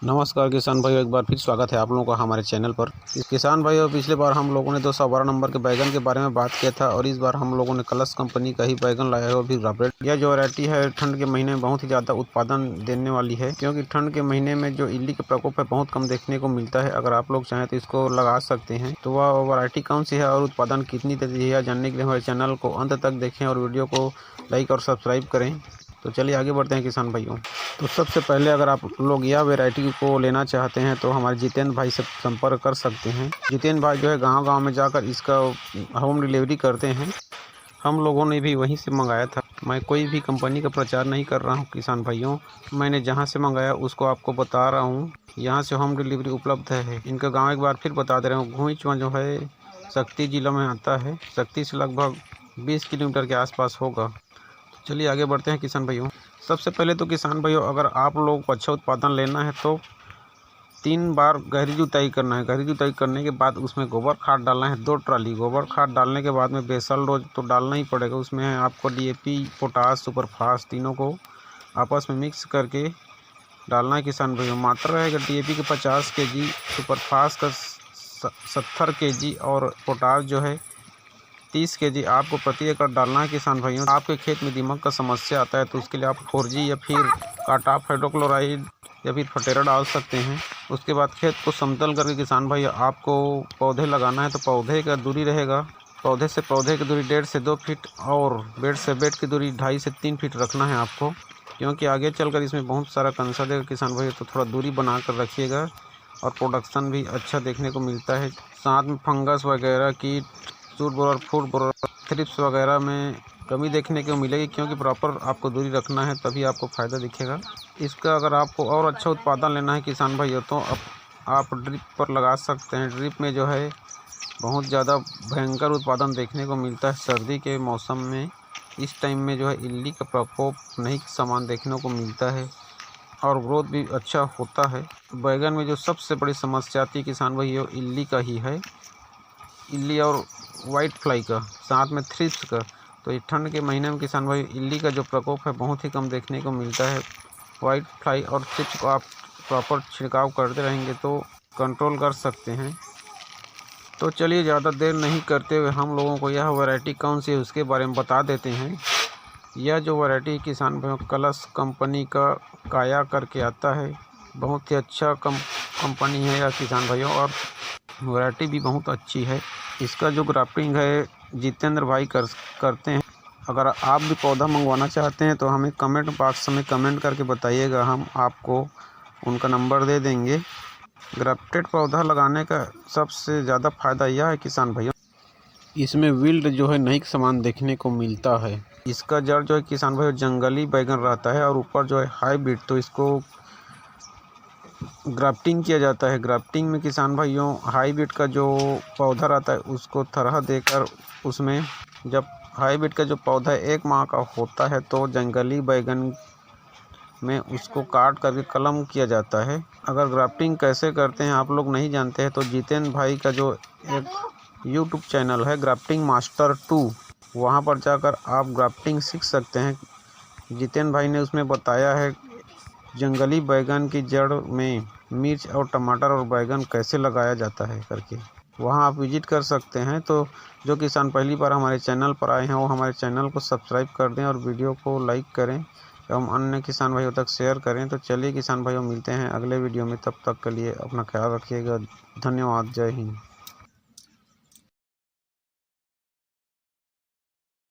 नमस्कार किसान भाइयों, एक बार फिर स्वागत है आप लोगों का हमारे चैनल पर। किसान भाइयों, पिछले बार हम लोगों ने 212 नंबर के बैगन के बारे में बात किया था और इस बार हम लोगों ने कलश कंपनी का ही बैगन लाया है और भी रबरेट। यह जो वैरायटी है ठंड के महीने में बहुत ही ज़्यादा उत्पादन देने वाली है, क्योंकि ठंड के महीने में जो इल्ली का प्रकोप है बहुत कम देखने को मिलता है। अगर आप लोग चाहें तो इसको लगा सकते हैं। तो वह वैरायटी कौन सी है और उत्पादन कितनी देती है जानने के लिए हमारे चैनल को अंत तक देखें और वीडियो को लाइक और सब्सक्राइब करें। तो चलिए आगे बढ़ते हैं किसान भाइयों। तो सबसे पहले अगर आप लोग यह वैरायटी को लेना चाहते हैं तो हमारे जितेंद्र भाई से संपर्क कर सकते हैं। जितेंद्र भाई जो है गांव-गांव में जाकर इसका होम डिलीवरी करते हैं। हम लोगों ने भी वहीं से मंगाया था। मैं कोई भी कंपनी का प्रचार नहीं कर रहा हूं किसान भाइयों, मैंने जहां से मंगाया उसको आपको बता रहा हूं। यहां से होम डिलीवरी उपलब्ध है। इनका गाँव एक बार फिर बता दे रहा हूँ, घुईचवा जो है शक्ति जिला में आता है। शक्ति से लगभग 20 किलोमीटर के आसपास होगा। चलिए आगे बढ़ते हैं किसान भाइयों। सबसे पहले तो किसान भाइयों, अगर आप लोगों को अच्छा उत्पादन लेना है तो 3 बार गहरी जुताई करना है। गहरी जुताई करने के बाद उसमें गोबर खाद डालना है 2 ट्राली। गोबर खाद डालने के बाद में बेसल डोज तो डालना ही पड़ेगा। उसमें आपको DAP, पोटास, सुपरफास तीनों को आपस में मिक्स करके डालना है किसान भाइयों। मात्रा रहेगा DAP के 50 kg, सुपरफास का 70 kg और पोटास जो है 30 kg आपको प्रति एकड़ डालना है किसान भाइयों। आपके खेत में दीमक का समस्या आता है तो उसके लिए आप 4G या फिर काटाफ हाइड्रोक्लोराइड या फिर फटेरा डाल सकते हैं। उसके बाद खेत को समतल करके किसान भाई आपको पौधे लगाना है। तो पौधे का दूरी रहेगा, पौधे से पौधे की दूरी 1.5 से 2 फीट और बेड से बेड की दूरी 2.5 से 3 फीट रखना है आपको, क्योंकि आगे चलकर इसमें बहुत सारा कंसा देगा किसान भाई। तो थोड़ा दूरी बना कर रखिएगा और प्रोडक्शन भी अच्छा देखने को मिलता है। साथ में फंगस वगैरह की suit borer, food borer, thrips वगैरह में कमी देखने को मिलेगी, क्योंकि प्रॉपर आपको दूरी रखना है तभी आपको फ़ायदा दिखेगा इसका। अगर आपको और अच्छा उत्पादन लेना है किसान भाइयों तो आप ड्रिप पर लगा सकते हैं। ड्रिप में जो है बहुत ज़्यादा भयंकर उत्पादन देखने को मिलता है सर्दी के मौसम में। इस टाइम में जो है इल्ली का प्रकोप नहीं समान देखने को मिलता है और ग्रोथ भी अच्छा होता है। बैगन में जो सबसे बड़ी समस्या आती है किसान भाइयों, इल्ली का ही है। इल्ली और वाइट फ्लाई का, साथ में थ्रिप्स का। तो ये ठंड के महीने में किसान भाई इल्ली का जो प्रकोप है बहुत ही कम देखने को मिलता है। वाइट फ्लाई और थ्रिप्स को आप प्रॉपर छिड़काव करते रहेंगे तो कंट्रोल कर सकते हैं। तो चलिए ज़्यादा देर नहीं करते हुए हम लोगों को यह वैरायटी कौन सी है उसके बारे में बता देते हैं। यह जो वैरायटी किसान भाइयों कलश कंपनी का काया करके आता है। बहुत ही अच्छा कंपनी है यह किसान भाइयों और वैरायटी भी बहुत अच्छी है। इसका जो ग्राफ्टिंग है जितेंद्र भाई करते हैं। अगर आप भी पौधा मंगवाना चाहते हैं तो हमें कमेंट बॉक्स में कमेंट करके बताइएगा, हम आपको उनका नंबर दे देंगे। ग्राफ्टेड पौधा लगाने का सबसे ज़्यादा फ़ायदा यह है किसान भाइयों, इसमें विल्ट जो है नहीं समान देखने को मिलता है। इसका जड़ जो है किसान भाइयों जंगली बैगन रहता है और ऊपर जो है हाइब्रिड। तो इसको ग्राफ्टिंग किया जाता है। ग्राफ्टिंग में किसान भाइयों हाइब्रिड का जो पौधा रहता है उसको तरह देकर उसमें, जब हाइब्रिड का जो पौधा 1 माह का होता है तो जंगली बैगन में उसको काट करके कलम किया जाता है। अगर ग्राफ्टिंग कैसे करते हैं आप लोग नहीं जानते हैं तो जितेंद्र भाई का जो एक यूट्यूब चैनल है ग्राफ्टिंग मास्टर 2, वहाँ पर जाकर आप ग्राफ्टिंग सीख सकते हैं। जितेंद्र भाई ने उसमें बताया है जंगली बैगन की जड़ में मिर्च और टमाटर और बैगन कैसे लगाया जाता है करके, वहां आप विजिट कर सकते हैं। तो जो किसान पहली बार हमारे चैनल पर आए हैं वो हमारे चैनल को सब्सक्राइब कर दें और वीडियो को लाइक करें एवं अन्य किसान भाइयों तक शेयर करें। तो चलिए किसान भाइयों मिलते हैं अगले वीडियो में, तब तक के लिए अपना ख्याल रखिएगा। धन्यवाद। जय हिंद।